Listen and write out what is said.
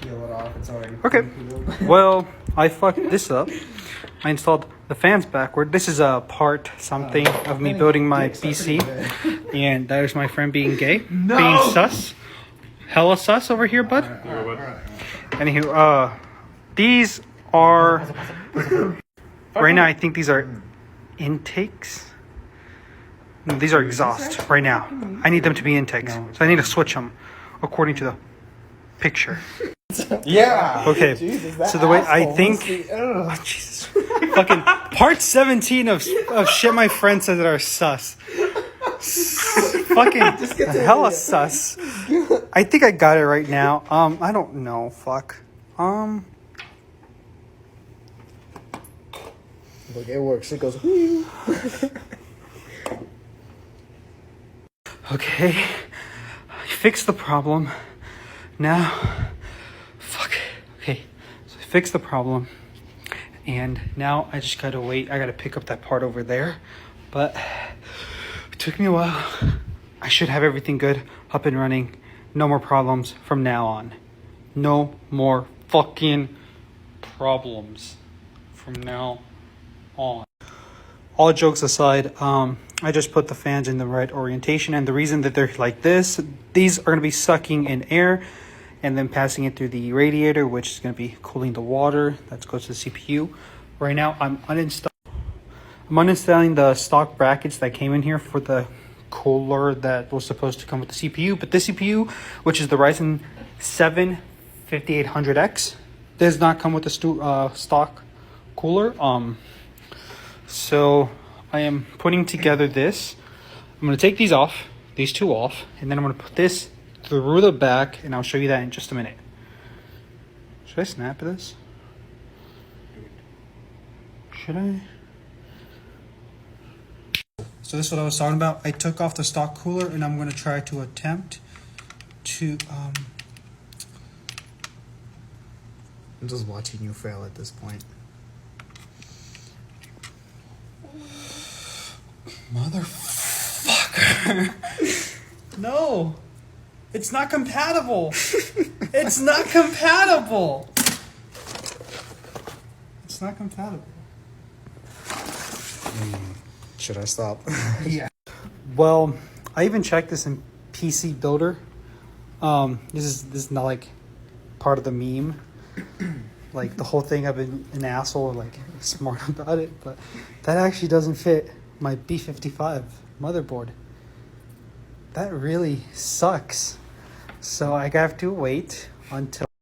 peel it off. It's already Okay. peeled. Well, I fucked this up. I installed the fans backward. This is a part something of me building my PC. And there's my friend being gay. No! Being sus. Hella sus over here, bud. Anywho, these are... Right now, I think these are intakes. No, these are exhaust right now. I need them to be intakes. So I need to switch them according to the picture. Yeah. Okay. Jesus, so the way I think... Oh, Jesus. Fucking part 17 of shit my friend said that are sus. Fucking hella sus. I think I got it right now. I don't know. Fuck. Look, it works. It goes. Okay. I fixed the problem. Now, fuck. Okay. So I fixed the problem. And now I just gotta wait. I gotta pick up that part over there. But it took me a while. I should have everything good, up and running. No more problems from now on. No more fucking problems from now on. All jokes aside, I just put the fans in the right orientation, and the reason that they're like this, these are going to be sucking in air and then passing it through the radiator, which is going to be cooling the water that goes to the CPU. Right now, I'm uninstalling the stock brackets that came in here for the cooler that was supposed to come with the CPU, but this CPU, which is the Ryzen 7 5800X, does not come with the stock cooler. So I am putting together this. I'm going to take these off, these two off, and then I'm going to put this through the back, and I'll show you that in just a minute. Should I snap this? Should I? So this is what I was talking about. I took off the stock cooler, and I'm going to try to attempt to... I'm just watching you fail at this point. Motherfucker. No. It's not compatible. It's not compatible. It's not compatible. Should I stop? Yeah. Well, I even checked this in PC Builder. This is not like part of the meme. Like the whole thing, I've been an asshole, like smart about it, but that actually doesn't fit my B55 motherboard. That really sucks. So I have to wait until